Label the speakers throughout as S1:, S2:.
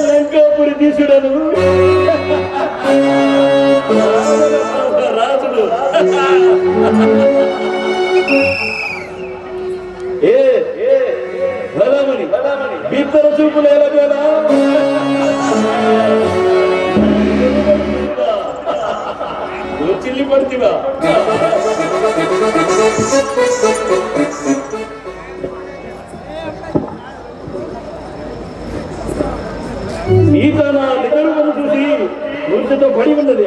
S1: లంకాపురి తీసుడను రాజుడు బలమని ఇద్దర చూపులు ఎలా చిల్లి పడుతున్నా ఈత నా నిజరులను చూసి నృత్యతో పడి ఉన్నది.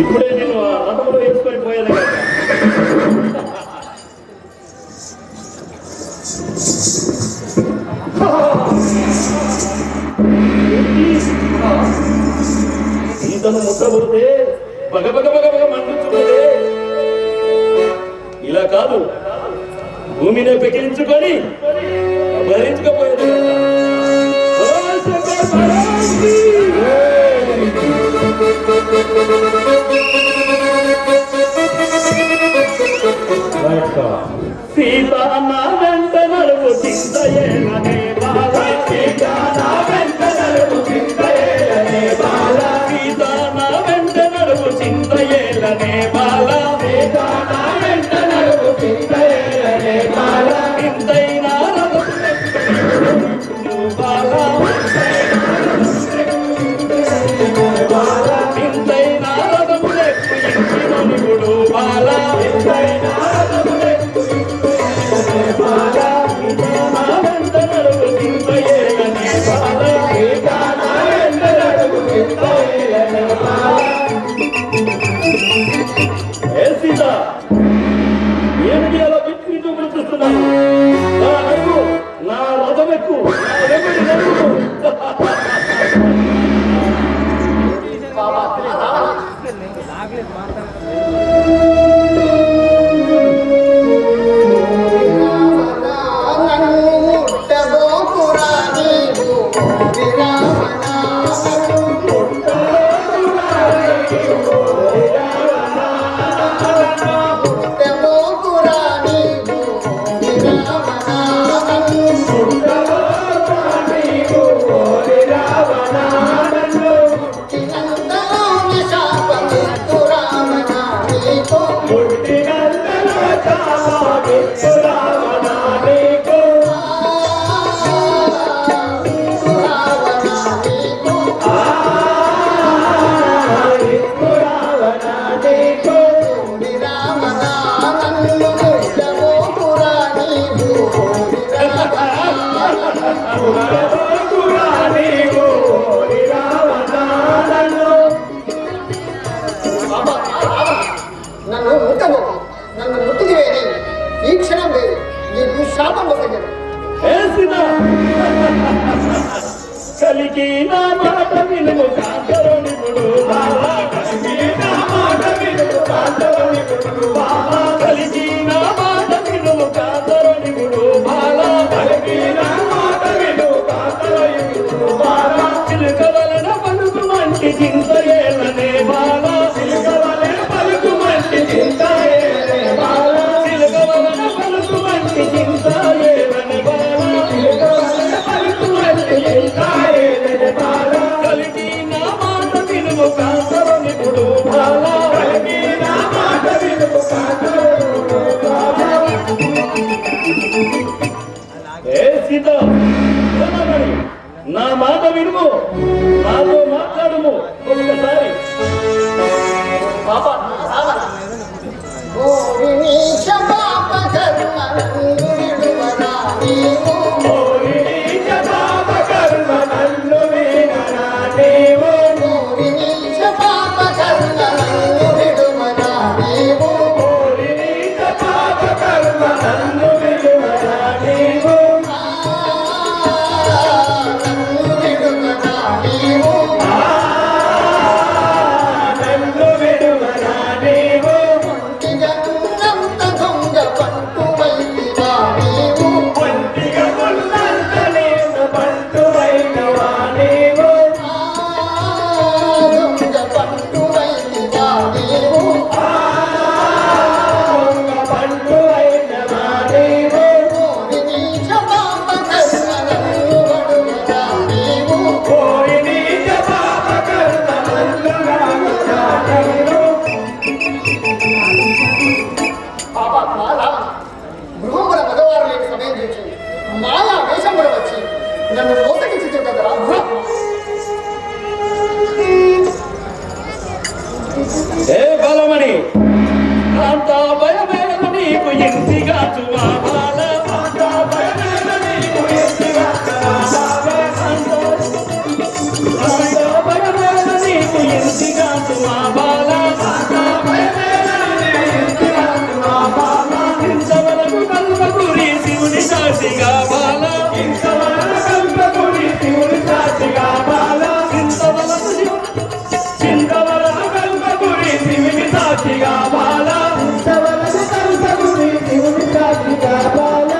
S1: ఇప్పుడే నేను ఆ రథంలో వేసుకొని పోయాను కదా. ఈతను ముట్టబోతే బగబగ మండుతున్నదే. ఇలా కాదు, భూమిని పెకిలించుకొని భరించకపోయేది. సీతా నా వెంట నడుపు చింతయేలనే బాల, సీతా నా వెంట నడుపు చింతయేలనే బాల, సీతా నా వెంట నడుపు చింతయేలనే బాల, సీతా నా వెంట నడుపు చింతయేలనే బాల, ఇంతైనా బాల, ఇంతైనా రథములెక్కు ఇంటినుడు బాల, ఇంతైనా ఏమిటి అలా పిచ్చి చూపులు చూస్తున్నాను? నా నడుము, నా రథమెక్కు, నా వెంబడి నడుము.
S2: నన్ను ముట్టుకువేది ఈ క్షణం లేదు, నీకు శాపం ఒకటి.
S1: కలిగి నా మాట వినుము కాంతరునిపుడు బాబా, కలిగి నా మాట వినుము కాంతరునిపుడు బాబా, కలిగి నా మాట వినుము కాంతరునిపుడు బాబా, కలిగి నా మాట వినుము కాంతరునిపుడు బాబా, చిలుకవలన పలుకు మంచి చింతయేలనే బాబా, చిలుకవలన పలుకు మంచి చింతయేలనే బాబా, చిలుకవలన పలుకు మంచి చింతయేలనే బాబా, చిలుకవలన పలుకు మంచి చింతయేలనే బాబా, కలిగి నా మాట వినుము కాంతరునిపుడు బాబా, కలిగి నా మాట వినుము కాంతరునిపుడు బాబా. ఏ సీత, నా మాట వినుము, నాతో మాట్లాడుము ఒక్కసారి.
S2: వచ్చేదరా
S1: ఏ బలమణి అంత భయమేల నీకు ఎంతిగా చువాల అంత భయమేల నీకు ఎంతిగా అంత భయమేల నీకు ఎంతిగా చువాల అంత భయమేల నీకు ఎంతిగా చువాల ఇంతవరకు కల్పకురి శివుని సాక్షిగా బాల ఇంతవరకు కల్పకురి శివుని సాక్షిగా బాల ఇంతవరకు శివుని సాక్షిగా బాల ఇంతవరకు కల్పకురి శివుని సాక్షిగా బాల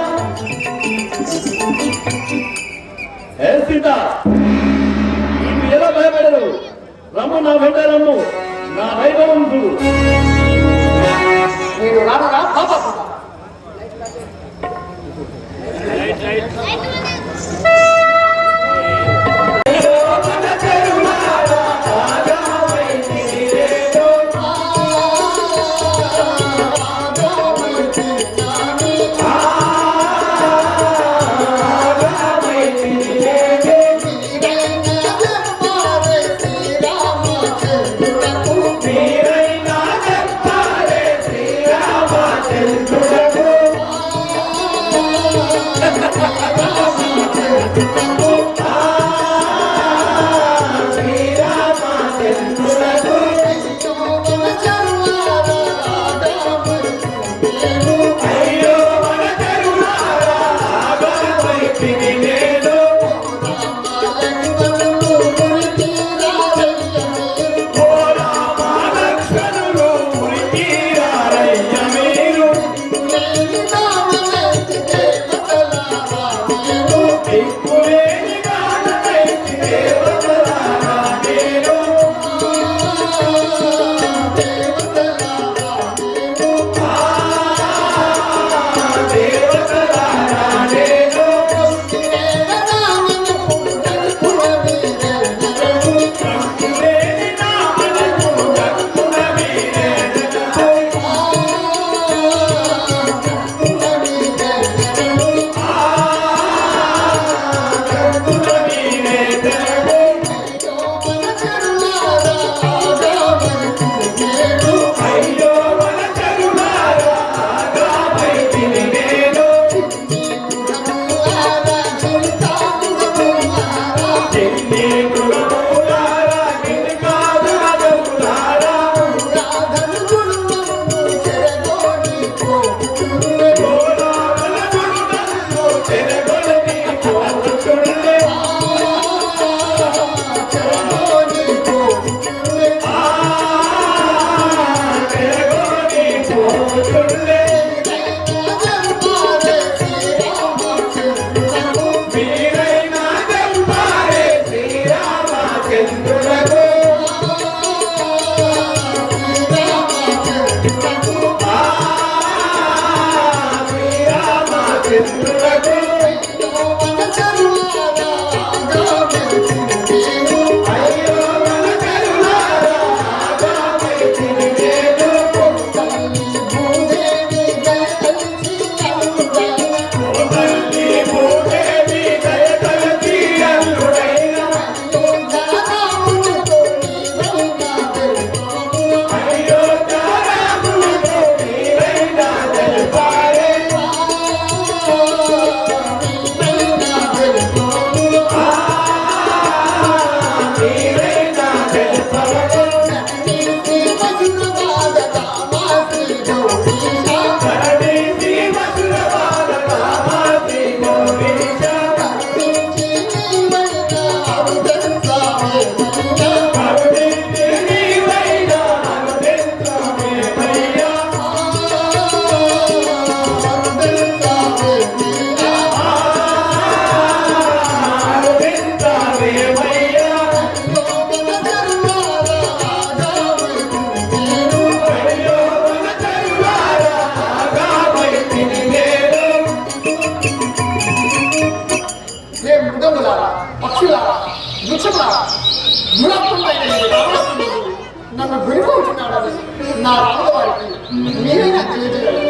S1: ఏ సీత నీకు ఎలా భయపడరు రమ్ము నా వెంట రమ్ము నా వైభవం చూడు
S2: నేను రానురా పాప నన్ను విడిపోతున్నాడని నా రాముల వారికి మీరైనా తెలియజేయాలి.